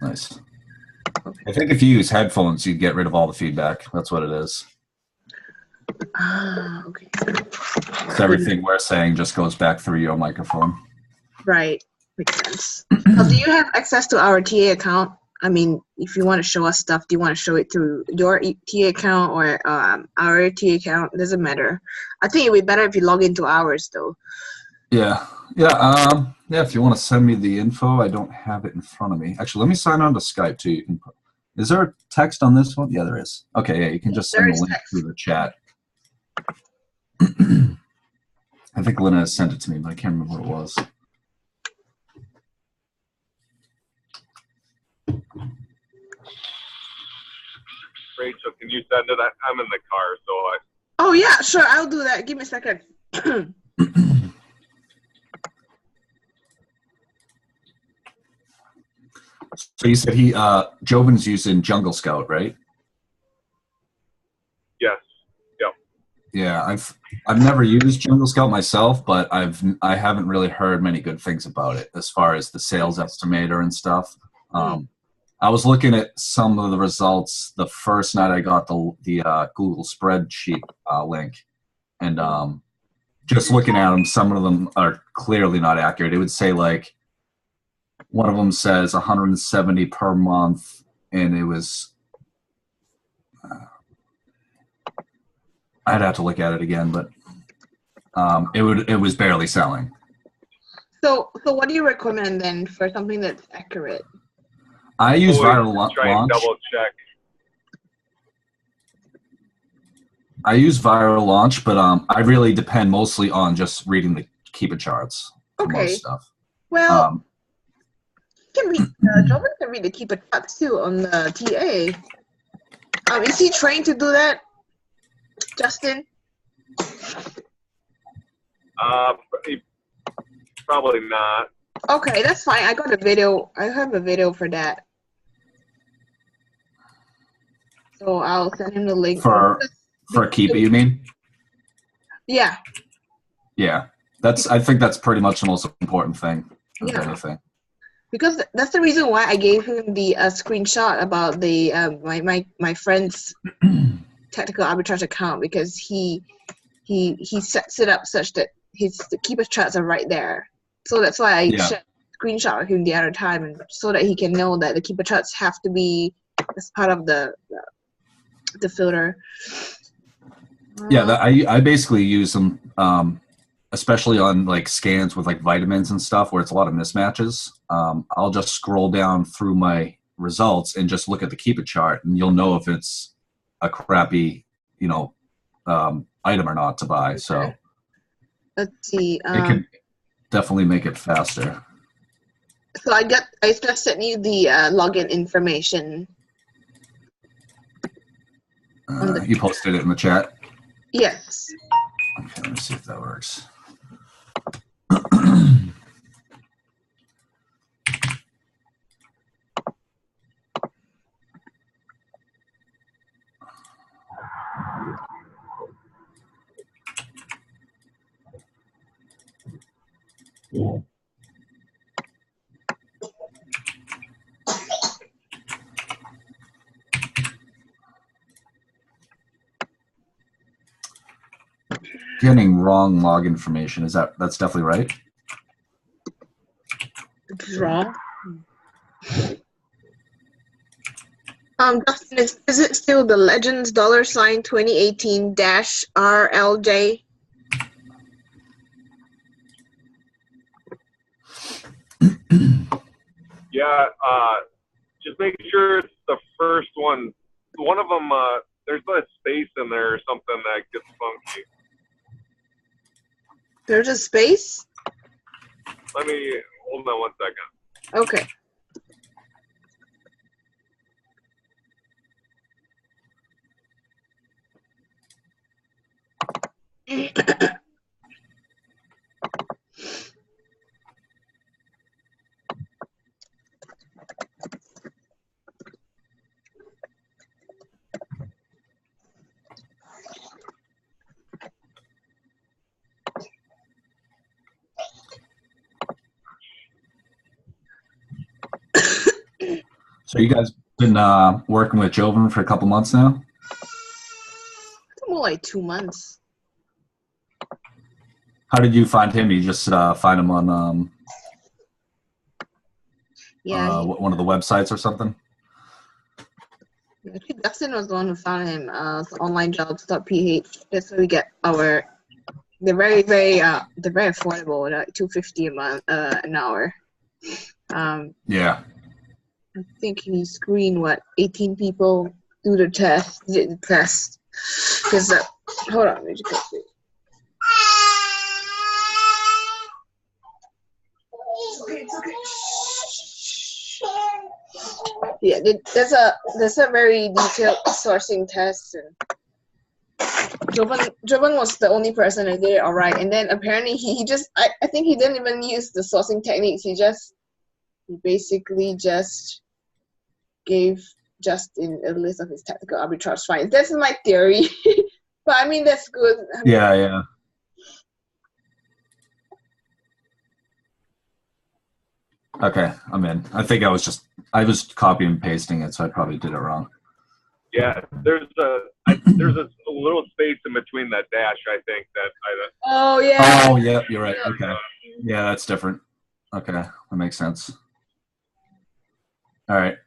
Nice. Okay. I think if you use headphones, you'd get rid of all the feedback. That's what it is. Ah, okay. So everything we're saying just goes back through your microphone. Right. Makes sense. So do you have access to our TA account? I mean, if you want to show us stuff, do you want to show it through your TA account or our TA account? It doesn't matter. I think it would be better if you log into ours, though. Yeah. Yeah, if you want to send me the info, I don't have it in front of me. Actually, let me sign on to Skype too. You can is there a text on this one? Yeah, there is. Okay, yeah, you can just There send the is link text. through the chat. I think Lena has sent it to me, but I can't remember what it was. Rachel, can you send it? I'm in the car, so I. Oh yeah, sure. I'll do that. Give me a second. So you said Jobin's using Jungle Scout, right? Yes. Yep. Yeah, I've never used Jungle Scout myself, but I haven't really heard many good things about it as far as the sales estimator and stuff. I was looking at some of the results the first night I got the Google spreadsheet link, and just looking at them, some of them are clearly not accurate. It would say like one of them says 170 per month, and it was. I'd have to look at it again, but it was barely selling. So what do you recommend then for something that's accurate? I use Viral Try and Launch. double check. I use Viral Launch, but I really depend mostly on just reading the Keepa charts for most stuff. Well, Jobin can read the Keepa charts too on the TA. Is he trained to do that, Justin? Probably not. Okay, that's fine. I got a video. I have a video for that. So I'll send him the link. For Keepa, you mean? Yeah. Yeah. I think that's pretty much the most important thing of anything. Because that's the reason why I gave him the screenshot about the my friend's technical arbitrage account, because he sets it up such that the Keepa charts are right there. So that's why I shared a screenshot with him the other time, and so that he can know that the Keepa charts have to be as part of the filter. Yeah, I basically use them, especially on like scans with like vitamins and stuff where it's a lot of mismatches. I'll just scroll down through my results and just look at the Keepa chart, and you'll know if it's a crappy, item or not to buy. So let's see. It can definitely make it faster. So I just sent you the login information. You posted it in the chat? Yes. Okay, let me see if that works. Getting wrong log information. That's definitely right? It's wrong. Justin, is it still the Legends $2018-RLJ? Yeah, just make sure it's the first one. One of them, there's a space in there or something that gets funky. There's a space? Let me, hold on 1 second. Okay. So you guys been working with Joven for a couple months now? More like 2 months. How did you find him? You just find him on one of the websites or something? Dustin was the one who found him. Onlinejobs.ph. That's where we get our. They're very affordable. Like $2.50 a month, an hour. Yeah. I think he screened 18 people do the test. Did the test. Because hold on, let me just go see. It's okay. Yeah, there's a very detailed sourcing test, and Jovan was the only person that did it all right. And then apparently he just I think he didn't even use the sourcing techniques. He basically just gave Justin a list of his technical arbitrage finds. That's my theory, but I mean that's good. Yeah. Okay, I'm in. I think I was copying and pasting it, so I probably did it wrong. Yeah, there's a little space in between that dash. I think that. Oh yeah. Oh yeah, you're right. Okay. Yeah, that's different. Okay, that makes sense. All right.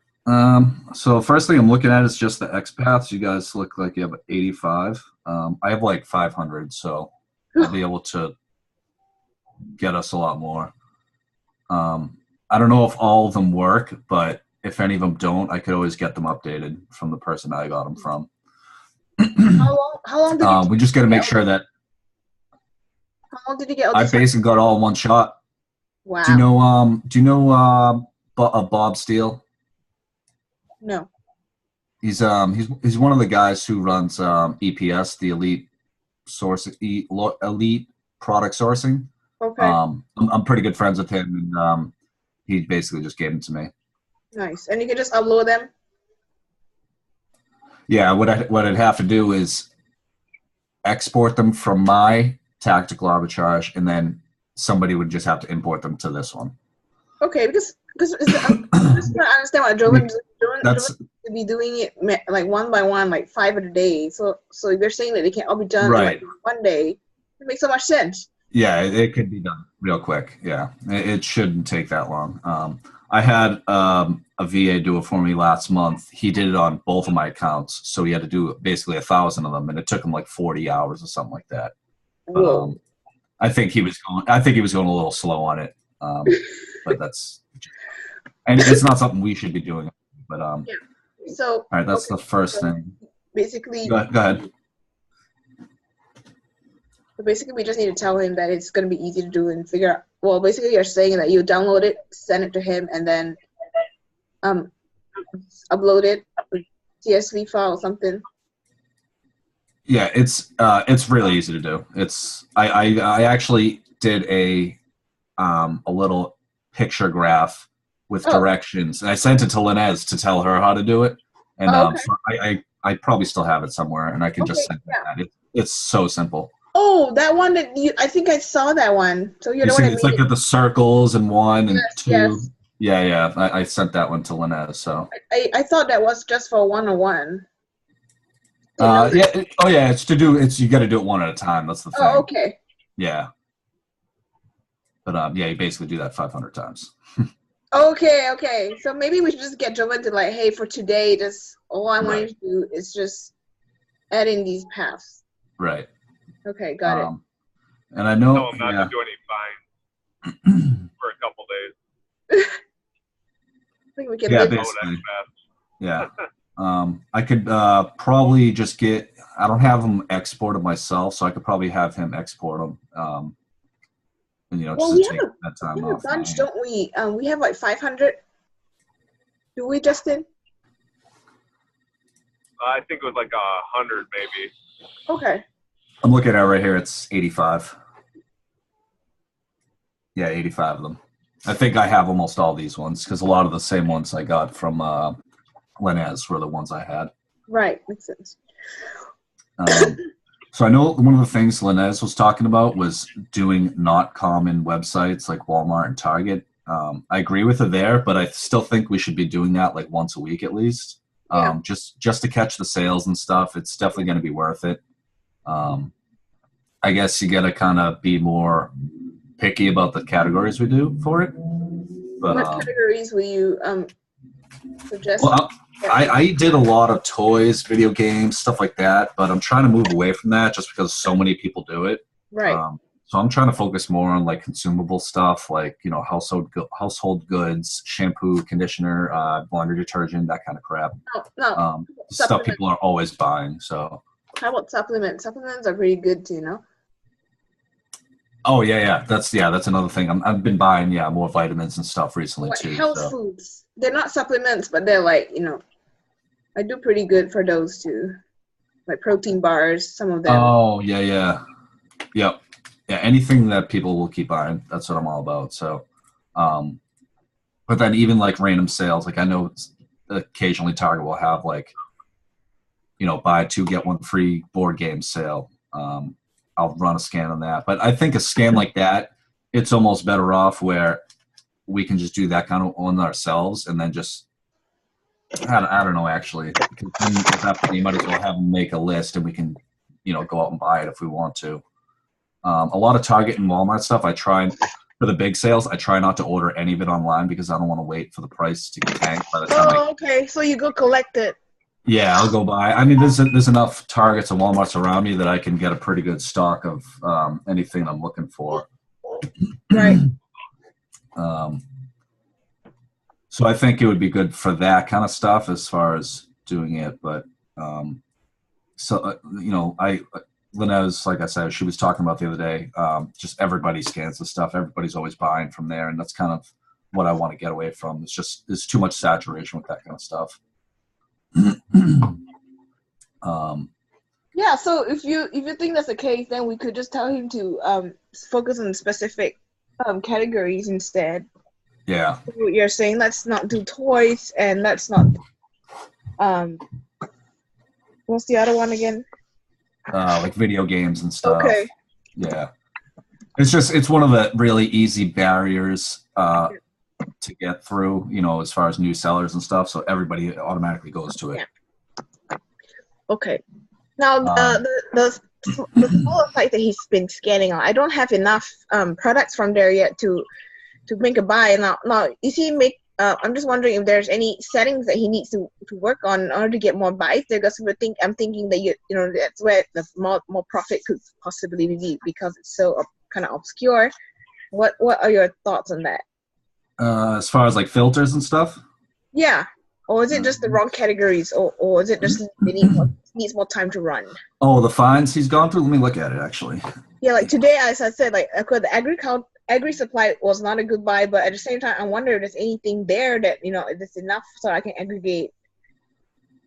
So first thing I'm looking at is just the XPaths. You guys look like you have 85. I have like 500, so I'll be able to get us a lot more. I don't know if all of them work, but if any of them don't, I could always get them updated from the person I got them from. How long did we just got to make sure that. How long did you get? I basically got all in one shot. Wow. Do you know Bob Steele? No. He's one of the guys who runs EPS, the Elite Product Sourcing. Okay. I'm pretty good friends with him, and he basically just gave them to me. Nice. And you can just upload them? Yeah, what I'd have to do is export them from my tactical arbitrage, and then somebody would just have to import them to this one. Okay, because I'm just trying to understand what Jovan to be doing it like one by one, like 5 a day. So if you're saying that they can all be done in like one day, it makes so much sense. Yeah, it could be done real quick. Yeah, it shouldn't take that long. I had a VA do it for me last month. He did it on both of my accounts, so he had to do basically 1,000 of them, and it took him like 40 hours or something like that. Whoa. I think he was going a little slow on it, but that's, and it's not something we should be doing. But yeah. So all right, that's the first thing. Basically, go ahead. So basically, we just need to tell him that it's going to be easy to do and figure out. Well, basically, you're saying that you download it, send it to him, and then upload it with CSV file or something. Yeah, it's really easy to do. I actually did a little picture graph with directions, and I sent it to Linez to tell her how to do it. And so I probably still have it somewhere, and I can just send that. It's so simple. Oh, that one that I think I saw that one. So you're the one. It's like the circles and 1 and 2. Yes. Yeah. I sent that one to Linez. So I thought that was just for 101. Yeah. It's to do. You got to do it one at a time. That's the thing. Oh, okay. Yeah. But you basically do that 500 times. Okay. So maybe we should just get Jovan to like, hey, for today, just all I want you to do is just add in these paths. Right. Okay, got it. And I know. Tell him not to do any fines for a couple days. I think we can. Yeah, basically. Yeah. I could probably just get. I don't have them exported myself, so I could probably have him export them. And just to take that time off. We have a bunch, don't we? We have like 500. Do we, Justin? I think it was like 100, maybe. Okay. I'm looking at it right here. It's 85. Yeah, 85 of them. I think I have almost all these ones because a lot of the same ones I got from Linez were the ones I had. Right, makes sense. So I know one of the things Linez was talking about was doing not common websites like Walmart and Target. I agree with her there, but I still think we should be doing that like once a week at least. Yeah. Just to catch the sales and stuff. It's definitely going to be worth it. I guess you got to kind of be more picky about the categories we do for it. But, what categories will you suggest? Well, I did a lot of toys, video games, stuff like that, but I'm trying to move away from that just because so many people do it. Right. So I'm trying to focus more on like consumable stuff, like household goods, shampoo, conditioner, laundry detergent, that kind of crap. No. Stuff people are always buying. So. How about supplements? Supplements are pretty good too, no? Oh yeah. That's another thing. I've been buying more vitamins and stuff recently Like too. health foods. They're not supplements, but they're like, I do pretty good for those too. Like protein bars, some of them. Oh yeah. Yep. Yeah, anything that people will keep buying, that's what I'm all about. So, but then even like random sales, like I know occasionally Target will have like, buy 2 get 1 free board game sale. I'll run a scan on that. But I think a scan like that, it's almost better off where we can just do that kind of on ourselves and then just, I don't know actually. Because then at that point, you might as well have them make a list and we can, go out and buy it if we want to. A lot of Target and Walmart stuff, for the big sales, I try not to order any of it online because I don't want to wait for the price to get tanked by the time okay. So you go collect it. Yeah, I'll go buy. I mean, there's enough Targets and Walmarts around me that I can get a pretty good stock of anything I'm looking for. Right. So I think it would be good for that kind of stuff as far as doing it. But Linez, like I said, she was talking about the other day, just everybody scans the stuff. Everybody's always buying from there. And that's kind of what I want to get away from. There's too much saturation with that kind of stuff. Yeah, so if you think that's the case, then we could just tell him to focus on specific categories instead. Yeah. What you're saying, let's not do toys, and let's not what's the other one again? Like video games and stuff. Okay. Yeah. It's one of the really easy barriers to get through, as far as new sellers and stuff. So everybody automatically goes to it. Yeah. Okay. Now the smaller site that he's been scanning on, I don't have enough products from there yet to make a buy. Now is he make? I'm just wondering if there's any settings that he needs to work on in order to get more buys there. Because I'm thinking that that's where the more profit could possibly be because it's so kind of obscure. What are your thoughts on that? As far as like filters and stuff? Yeah. Or is it just the wrong categories, or is it just needs more time to run? Oh, the finds he's gone through? Let me look at it, actually. Yeah, like today, as I said, like the agri supply was not a good buy, but at the same time, I wonder if there's anything there that, if it's enough so I can aggregate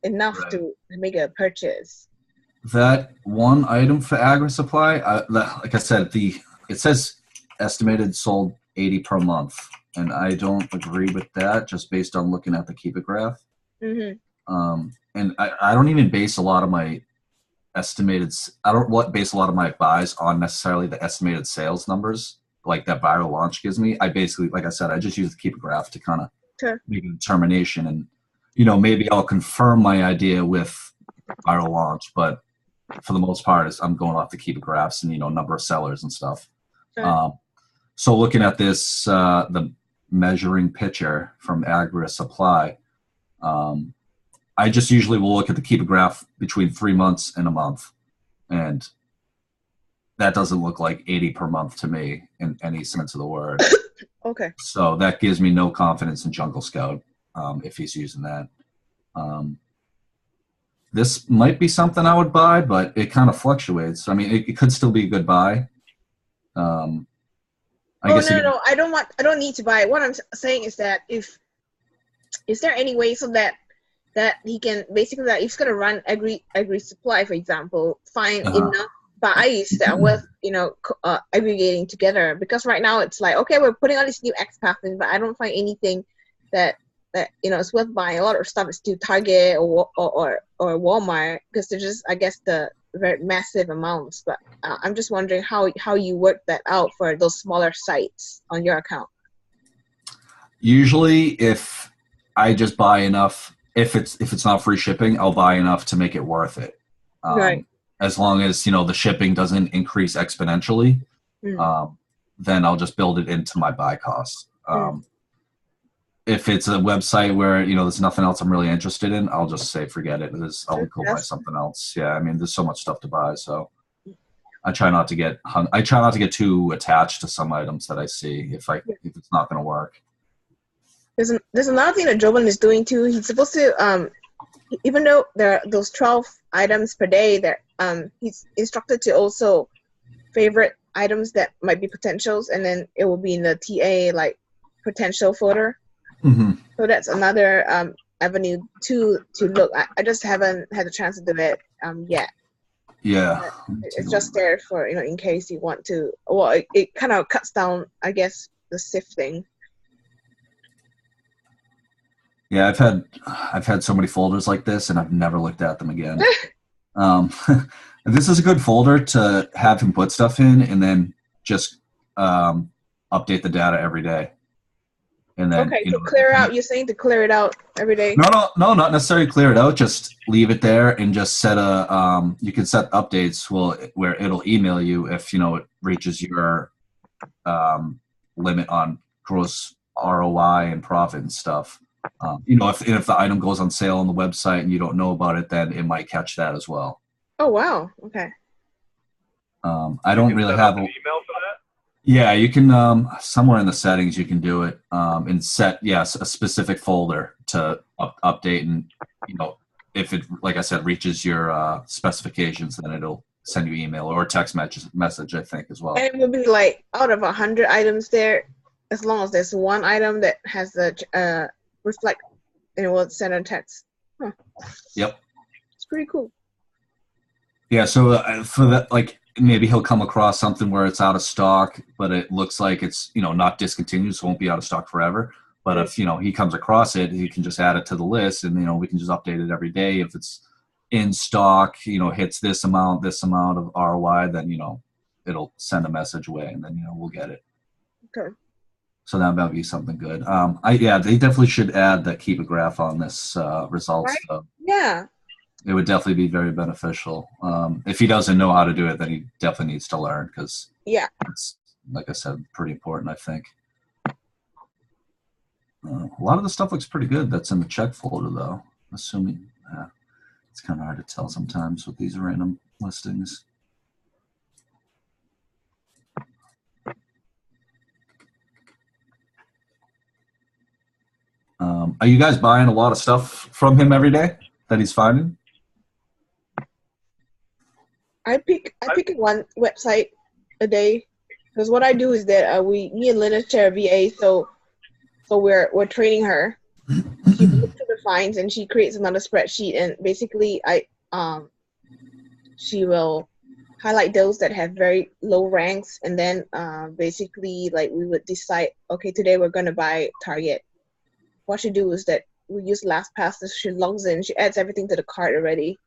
enough to make a purchase. That one item for agri supply, like I said, it says estimated sold 80 per month. And I don't agree with that just based on looking at the Keep It graph. Mm-hmm. And I don't even base a lot of my base a lot of my buys on necessarily the estimated sales numbers like that Viral Launch gives me. I basically, like I said, I just use the Keep It graph to kind of make a determination. And, maybe I'll confirm my idea with Viral Launch, but for the most part, I'm going off the Keep It graphs and, number of sellers and stuff. Sure. So looking at this, the measuring picture from Agri Supply, I just usually will look at the Keep It graph between 3 months and a month, and that doesn't look like 80 per month to me in any sense of the word. Okay. So that gives me no confidence in Jungle Scout if he's using that. This might be something I would buy, but it kind of fluctuates. I mean, it could still be a good buy. No, I don't need to buy it. What I'm saying is that is there any way so that he can basically, that if he's gonna run agri supply, for example, find enough buys that are worth aggregating together? Because right now it's like, okay, we're putting on this new XPath thing, but I don't find anything that is worth buying. A lot of stuff is still Target or Walmart because they're just, I guess, the very massive amounts. But I'm just wondering how you work that out for those smaller sites on your account. Usually, if I just buy enough, if it's not free shipping, I'll buy enough to make it worth it. Right. As long as the shipping doesn't increase exponentially, then I'll just build it into my buy cost. If it's a website where there's nothing else I'm really interested in, I'll just say forget it. I'll go buy something else. Yeah, I mean, there's so much stuff to buy, so I try not to get too attached to some items that I see if it's not going to work. There's another thing that Jovan is doing too. He's supposed to even though there are those 12 items per day, that he's instructed to also favorite items that might be potentials, and then it will be in the TA like potential folder. So that's another avenue to look. I just haven't had a chance to do it yet. Yeah, it's just there for in case you want to. Well, it kind of cuts down, I guess, the sifting. Yeah, I've had so many folders like this, and I've never looked at them again. This is a good folder to have him put stuff in, and then just update the data every day. And then to clear out. You're saying to clear it out every day? No, not necessarily clear it out. Just leave it there and just set a. You can set updates where it'll email you if it reaches your limit on gross ROI and profit and stuff. If the item goes on sale on the website and you don't know about it, then it might catch that as well. Oh wow! Okay. I don't really have an email for that. Yeah, you can somewhere in the settings you can do it and set a specific folder to update, and if it, like I said, reaches your specifications, then it'll send you email or text message I think as well. And it will be like out of 100 items there, as long as there's one item that has the reflect, and it will send a text. Huh. Yep. It's pretty cool. Yeah, so for that, like maybe he'll come across something where it's out of stock, but it looks like it's not discontinued, so it won't be out of stock forever. But if he comes across it, he can just add it to the list, and we can just update it every day. If it's in stock, hits this amount of ROI, then it'll send a message away, and then we'll get it. Okay. So that might be something good. They definitely should add the keep a graph on this results. Right? Yeah. It would definitely be very beneficial. If he doesn't know how to do it, then he definitely needs to learn, because it's, like I said, pretty important, I think. A lot of the stuff looks pretty good that's in the check folder, though. Assuming it's kind of hard to tell sometimes with these random listings. Are you guys buying a lot of stuff from him every day that he's finding? I pick one website a day, because what I do is that me and Linda share a VA, so we're training her. She looks at the finds and she creates another spreadsheet, and basically she will highlight those that have very low ranks, and then basically like we would decide, okay, today we're gonna buy Target. What she do is that we use LastPass. She logs in, she adds everything to the cart already.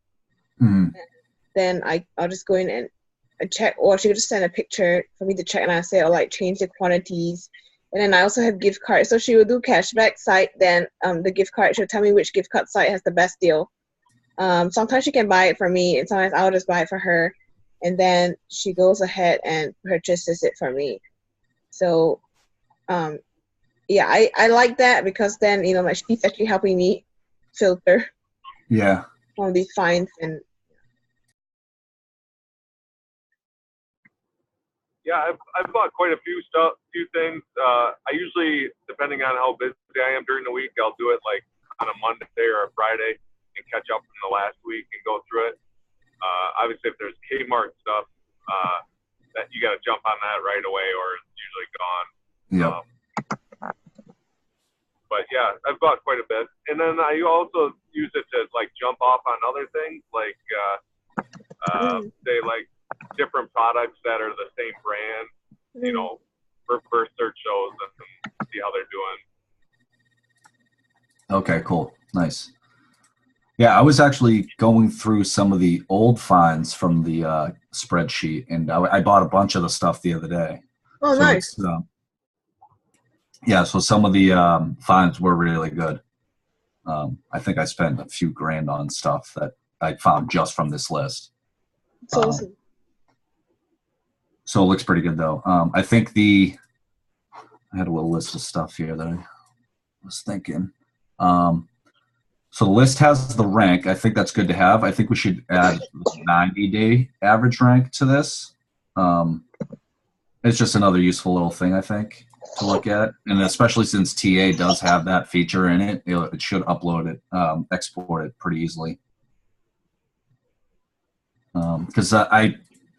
Then I'll just go in and check, or she could just send a picture for me to check, and I say, change the quantities. And then I also have gift cards. So she will do cashback site, then the gift card, she'll tell me which gift card site has the best deal. Sometimes she can buy it for me, and sometimes I'll just buy it for her. And then she goes ahead and purchases it for me. So, I like that, because then, like she's actually helping me filter all these finds. And yeah, I've bought quite a few things. I usually, depending on how busy I am during the week, I'll do it like on a Monday or a Friday and catch up from the last week and go through it. Obviously, if there's Kmart stuff, that you got to jump on that right away, or it's usually gone. Yeah. But yeah, I've bought quite a bit, and then I also use it to like jump off on other things, like say like different products that are the same brand, reverse search those and see how they're doing. Okay, cool, nice. Yeah, I was actually going through some of the old finds from the spreadsheet, and I bought a bunch of the stuff the other day. Oh, so nice. Yeah, so some of the finds were really good. I think I spent a few grand on stuff that I found just from this list. It's Um, awesome. so it looks pretty good though. I think I had a little list of stuff here that I was thinking. So the list has the rank. I think that's good to have. I think we should add 90-day average rank to this. It's just another useful little thing, I think, to look at. And especially since TA does have that feature in it, it should upload it, export it pretty easily. Because I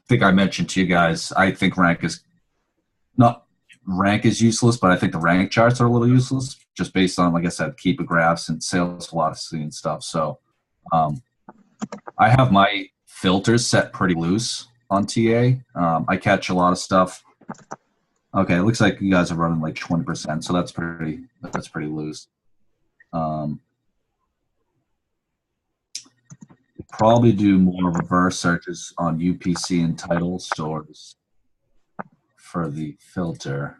think I mentioned to you guys, I think rank is useless, but I think the rank charts are a little useless just based on, like I said, keeper graphs and sales velocity and stuff. So I have my filters set pretty loose on TA. I catch a lot of stuff. Okay, it looks like you guys are running like 20%, so that's pretty loose. Probably do more reverse searches on UPC and title stores for the filter.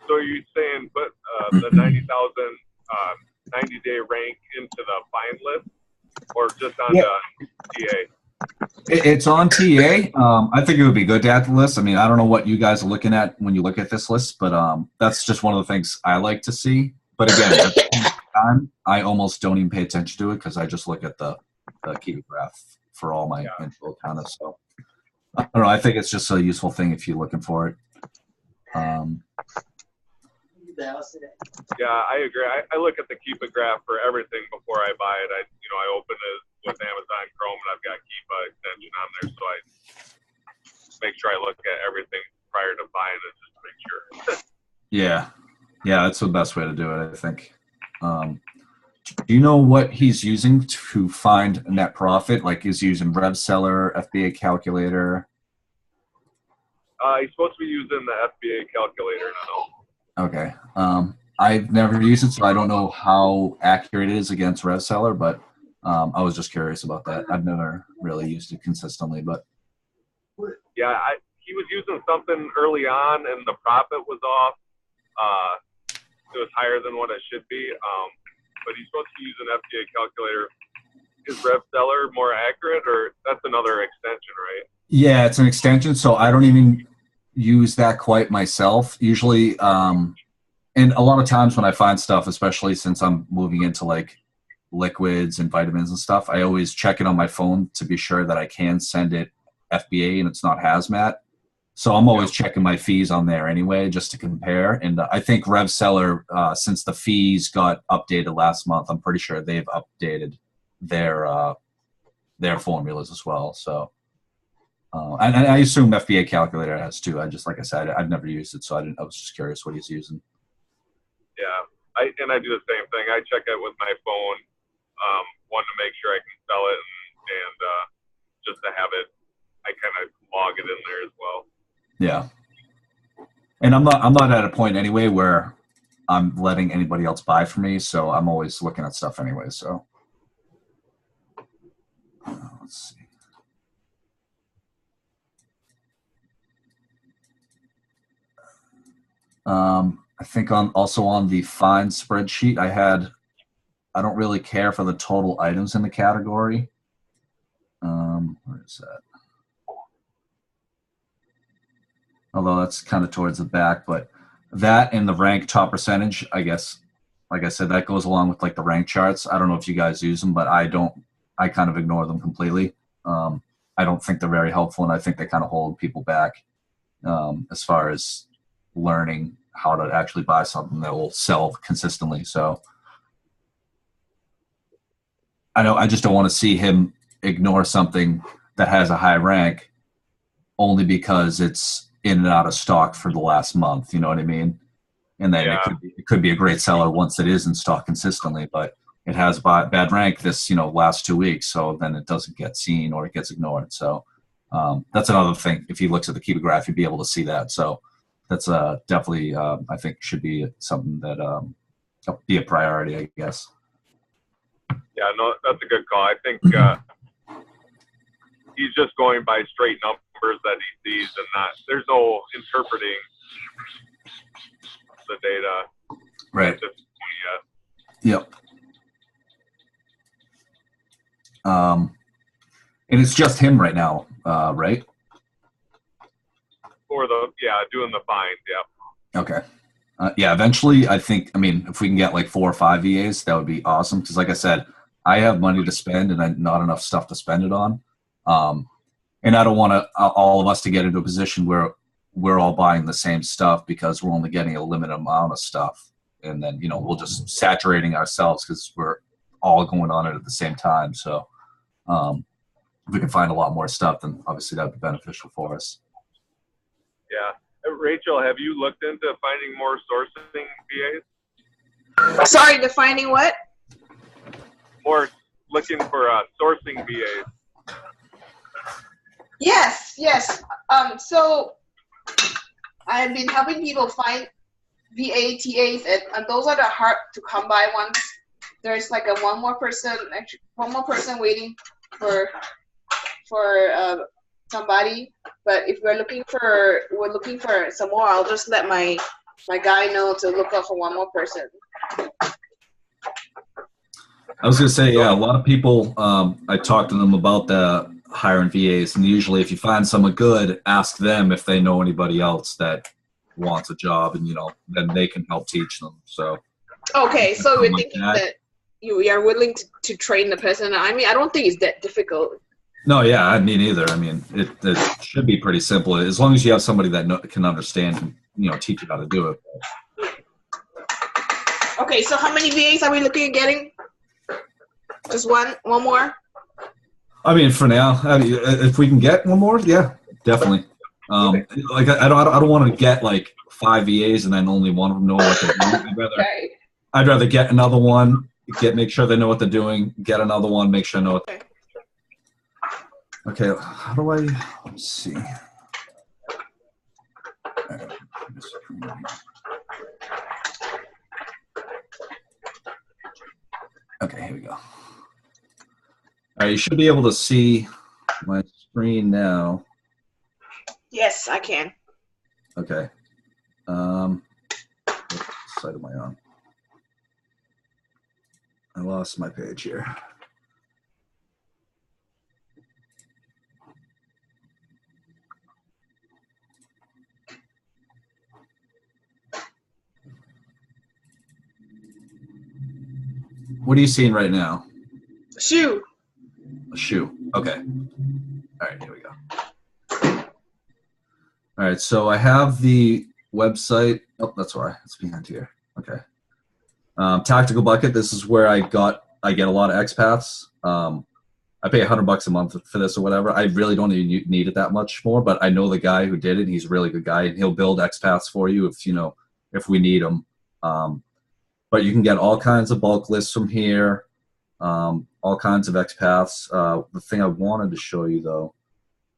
So are you saying put the 90,000 90-day rank into the find list, or just on the TA? It's on TA. I think it would be good to add the list. I mean, I don't know what you guys are looking at when you look at this list, but that's just one of the things I like to see. But again, at the same time, I almost don't even pay attention to it because I just look at the keyword graph for all my info kind of. So I don't know. I think it's just a useful thing if you're looking for it. Yeah, I agree. I look at the Keepa graph for everything before I buy it. I open it with Amazon Chrome and I've got Keepa extension on there, so I make sure I look at everything prior to buying it just to make sure. Yeah, that's the best way to do it, I think. Do you know what he's using to find net profit? Like, is he using RevSeller, FBA calculator? He's supposed to be using the FBA calculator now. Okay. I've never used it, so I don't know how accurate it is against RevSeller, but I was just curious about that. I've never really used it consistently, but yeah, he was using something early on, and the profit was off. It was higher than what it should be, but he's supposed to use an FBA calculator. Is RevSeller more accurate, or that's another extension, right? Yeah, it's an extension, so I don't even use that quite myself. Usually, and a lot of times when I find stuff, especially since I'm moving into like liquids and vitamins and stuff, I always check it on my phone to be sure that I can send it FBA and it's not hazmat. So I'm always checking my fees on there anyway, just to compare. And I think RevSeller, since the fees got updated last month, I'm pretty sure they've updated their formulas as well. So, and I assume FBA calculator has too. Like I said, I've never used it, so I was just curious what he's using. Yeah, I do the same thing. I check it with my phone, one to make sure I can sell it, and just to have it, I kind of log it in there as well. Yeah, and I'm not at a point anyway where I'm letting anybody else buy for me, so I'm always looking at stuff anyway. So let's see. I think also on the find spreadsheet, I don't really care for the total items in the category. Where is that? Although that's kind of towards the back, but that and the rank top percentage, I guess, like I said, that goes along with like the rank charts. I don't know if you guys use them, but I don't. I kind of ignore them completely. I don't think they're very helpful, and I think they kind of hold people back as far as learning how to actually buy something that will sell consistently. So I just don't want to see him ignore something that has a high rank only because it's in and out of stock for the last month. You know what I mean? And then it could be a great seller once it is in stock consistently, but it has bad rank this last 2 weeks, so then it doesn't get seen or it gets ignored. So that's another thing. If he looks at the Keepa graph, you'd be able to see that. So that's definitely I think should be something that be a priority, I guess. Yeah, no, that's a good call. I think he's just going by straight numbers that he sees, and there's no interpreting the data. Right. At this point yet. Yep. And it's just him right now, right? For doing the fines, yeah. Okay. Yeah, eventually, I think, if we can get like 4 or 5 VAs, that would be awesome. Because like I said, I have money to spend and not enough stuff to spend it on. And I don't want all of us to get into a position where we're all buying the same stuff because we're only getting a limited amount of stuff. And then, we'll just saturating ourselves because we're all going on it at the same time. So if we can find a lot more stuff, then obviously that would be beneficial for us. Yeah. Rachel, have you looked into finding more sourcing VAs? Sorry, defining what? More looking for sourcing VAs. Yes. So I've been helping people find VATAs, and those are the hard to come by ones. There's like one more person waiting for somebody. But if we're looking for some more, I'll just let my guy know to look out for one more person. I was going to say, yeah, a lot of people, I talked to them about the hiring VAs, and usually if you find someone good, ask them if they know anybody else that wants a job, and, then they can help teach them. So. Okay, so you're thinking that you are willing to train the person. I don't think it's that difficult. No, yeah, I mean either. It should be pretty simple as long as you have somebody that can understand and teach you how to do it. Okay, so how many VAs are we looking at getting? Just one more? For now, if we can get one more, yeah, definitely. Like I don't want to get like 5 VAs and then only one of them know what they're doing. I'd rather get another one, make sure they know what they're doing, get another one, make sure I know what. Okay, how do let's see. Okay, here we go. All right, you should be able to see my screen now. Yes, I can. Okay. What side am I on? I lost my page here. What are you seeing right now? Shoe. A shoe. Okay. All right, here we go. All right, so I have the website. Oh, that's why it's behind here. Okay. Tactical Bucket. This is where I get a lot of expats. I pay $100 a month for this or whatever. I really don't even need it that much more, but I know the guy who did it. He's a really good guy, and he'll build expats for you if we need them. But you can get all kinds of bulk lists from here, all kinds of expats. The thing I wanted to show you, though,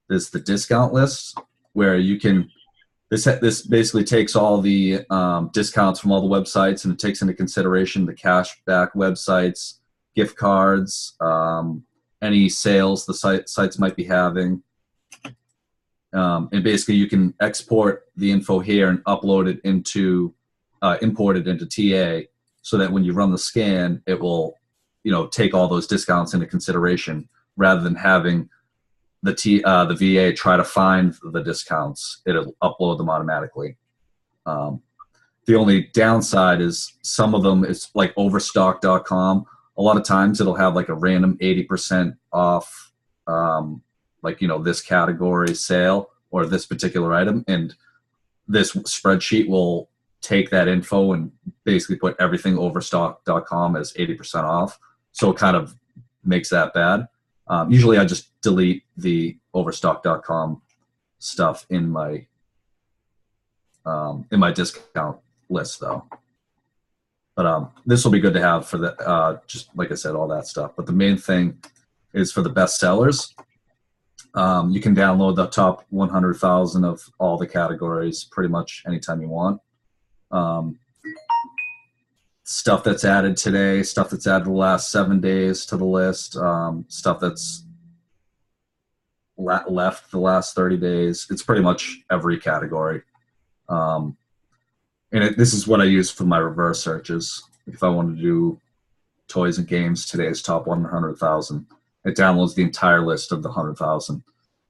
is the discount list, where you can – this basically takes all the discounts from all the websites, and it takes into consideration the cashback websites, gift cards, any sales the sites might be having. And basically you can export the info here and upload it into import it into TA, so that when you run the scan, it will, take all those discounts into consideration rather than having the VA try to find the discounts. It'll upload them automatically. The only downside is some of them, it's like Overstock.com. A lot of times it'll have like a random 80% off, this category sale or this particular item, and this spreadsheet will take that info and basically put everything Overstock.com as 80% off. So it kind of makes that bad. Usually I just delete the Overstock.com stuff in my discount list, though. But this will be good to have for the just like I said, all that stuff. But the main thing is for the best sellers. You can download the top 100,000 of all the categories pretty much anytime you want. Stuff that's added today, stuff that's added the last 7 days to the list, stuff that's left the last 30 days. It's pretty much every category. This is what I use for my reverse searches. If I want to do toys and games, today's top 100,000, it downloads the entire list of the 100,000.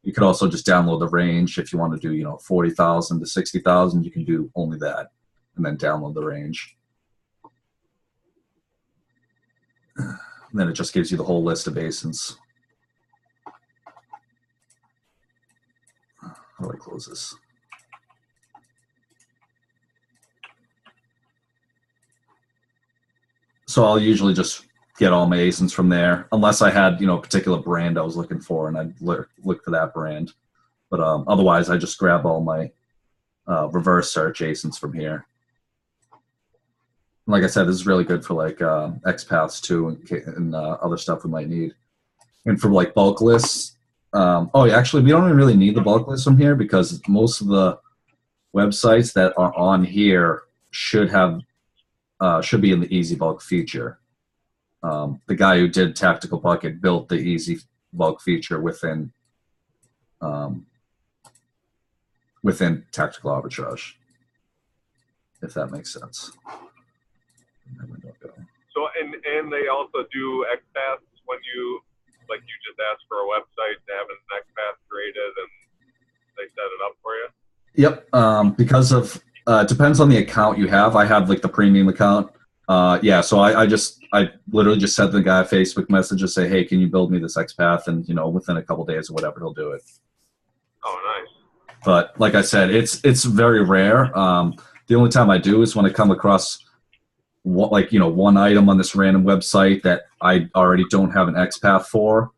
You could also just download the range. If you want to do, 40,000 to 60,000, you can do only that and then download the range. And then it just gives you the whole list of ASINs. How do I close this? So I'll usually just get all my ASINs from there, unless I had, a particular brand I was looking for, and I'd look for that brand. But otherwise, I just grab all my reverse search ASINs from here. Like I said, this is really good for like XPaths too, and other stuff we might need. And for like bulk lists, actually, we don't even really need the bulk list from here, because most of the websites that are on here should be in the Easy Bulk feature. The guy who did Tactical Bucket built the Easy Bulk feature within Tactical Arbitrage, if that makes sense. So, and they also do XPaths when you just ask for a website to have an XPath created, and they set it up for you? Yep, because of depends on the account you have. I have like the premium account. So I literally just sent the guy a Facebook message to say, hey, can you build me this XPath? And within a couple days or whatever, he'll do it. Oh, nice. But like I said, it's very rare. The only time I do is when I come across one item on this random website that I already don't have an XPath for.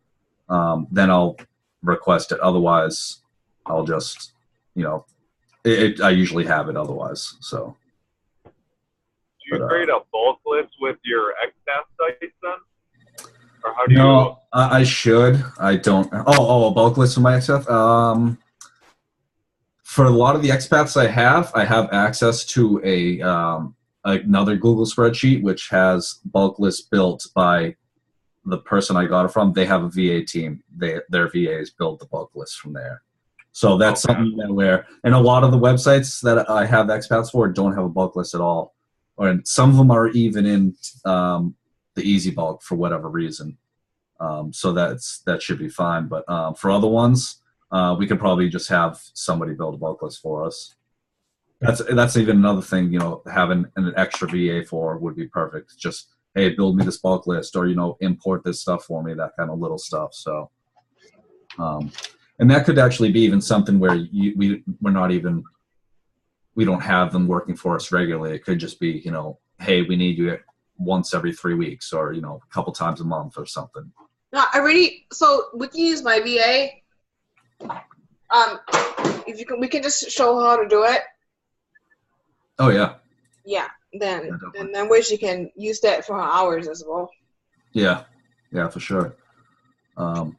Then I'll request it. Otherwise, I'll just I usually have it otherwise. So. Do you create a bulk list with your XPath sites then? Or how do you? I should. I don't. A bulk list for my XPath? For a lot of the XPaths I have access to another Google spreadsheet, which has bulk lists built by the person I got it from. They have a VA team. Their VAs build the bulk list from there. So that's something and a lot of the websites that I have XPaths for don't have a bulk list at all. And some of them are even in the Easy Bulk for whatever reason. So that should be fine. But for other ones, we could probably just have somebody build a bulk list for us. That's even another thing, having an extra VA for would be perfect. Just, hey, build me this bulk list, or, import this stuff for me, that kind of little stuff. So, and that could actually be even something where we don't have them working for us regularly. It could just be, hey, we need you once every 3 weeks, or, a couple times a month or something. No, so we can use my VA. We can just show how to do it. Oh yeah. Yeah. Then where she can use that for her hours as well. Yeah. Yeah, for sure. And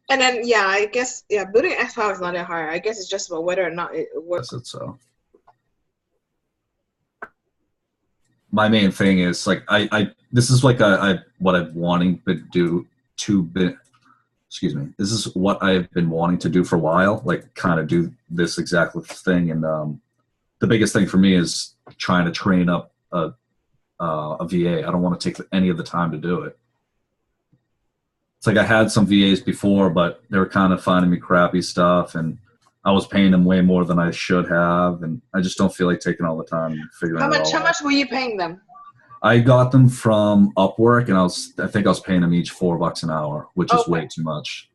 then I guess building XPath is not that hard. I guess it's just about whether or not it works. Yes, so. My main thing is like this is like what I've wanting to do this is what I've been wanting to do for a while, like kind of do this exact thing. And the biggest thing for me is trying to train up a VA. I don't want to take any of the time to do it. It's like I had some VAs before, but they were kind of finding me crappy stuff, and I was paying them way more than I should have, and I just don't feel like taking all the time and figuring it out. How much were you paying them? I got them from Upwork, and I think I was paying them each $4 an hour, which is way too much.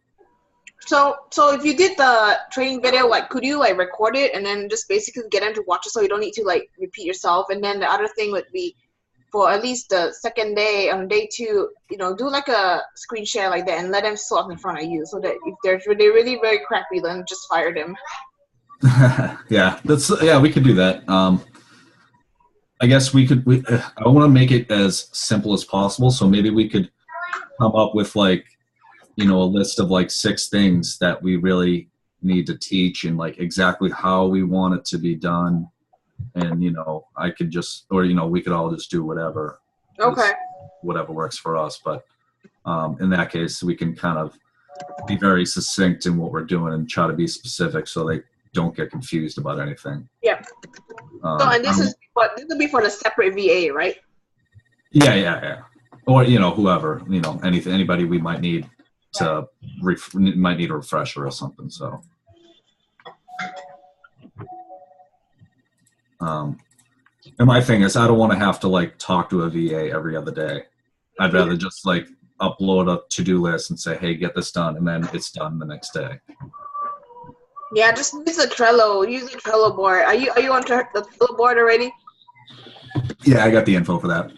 So if you did the training video, could you record it and then just basically get them to watch it, so you don't need to repeat yourself? And then the other thing would be, for at least the second day, on day 2, do like a screen share like that and let them swap in front of you, so that if they're really very crappy, then just fire them. We could do that. I guess I want to make it as simple as possible, so maybe we could come up with a list of 6 things that we really need to teach, and exactly how we want it to be done. And I could just, or we could all just do whatever. Okay. Whatever works for us. But in that case, we can kind of be very succinct in what we're doing and try to be specific so they don't get confused about anything. Yeah. So, and this will be for the separate VA, right? Yeah. Or whoever, anybody we might need to might need a refresher or something. So, and my thing is, I don't want to have to like talk to a VA every other day. I'd rather just like upload a to-do list and say, hey, get this done, and then it's done the next day. Yeah, just use the Trello. Use the Trello board. Are you on the Trello board already? Yeah, I got the info for that.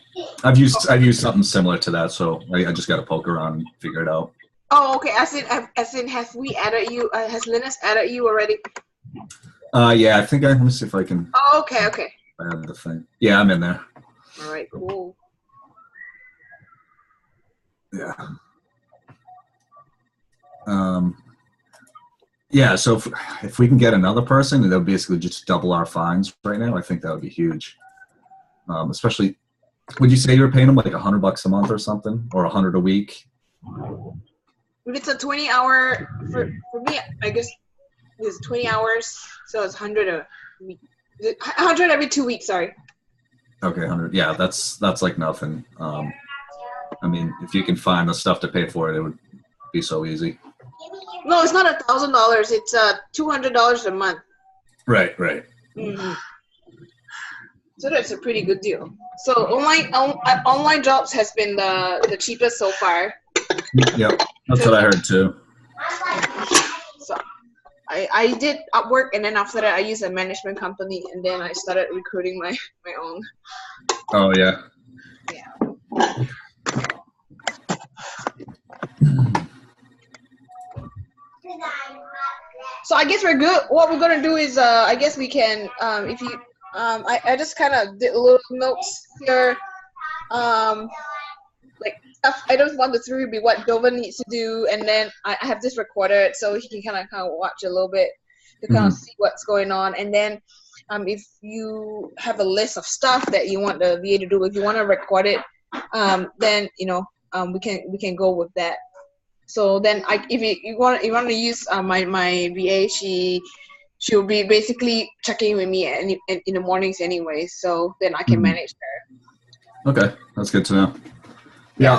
I've used something similar to that, so I just got to poke around and figure it out. Oh, okay. As in, have we added you? Has Linus added you already? Yeah, I think let me see if I can. Oh, okay. Add the thing. Yeah, I'm in there. All right, cool. Yeah. Yeah, so if we can get another person, they'll basically just double our fines right now. I think that would be huge. Especially, would you say you were paying them like $100 a month or something, or $100 a week? If it's a 20-hour for me, I guess it's 20 hours, so it's 100 a week. 100 every 2 weeks. Sorry. Okay, 100. Yeah, that's like nothing. I mean, if you can find the stuff to pay for it, it would be so easy. No, it's not $1,000. It's $200 a month. Right. Mm-hmm. So that's a pretty good deal. So online jobs has been the cheapest so far. Yep, that's what I heard too. So I did Upwork, and then after that I used a management company, and then I started recruiting my own. Oh yeah. Yeah. So I guess we're good. What we're gonna do is, I guess we can, if you, I just kind of did little notes here, like stuff. I don't want the through be what Dovan needs to do, and then I have this recorded so he can kind of watch a little bit to kind of see what's going on, and then if you have a list of stuff that you want the VA to do, if you want to record it, then we can go with that. So then, if you want to use my VA, she'll be basically checking with me in the mornings anyway. So then I can manage her. Okay, that's good to know. Yeah,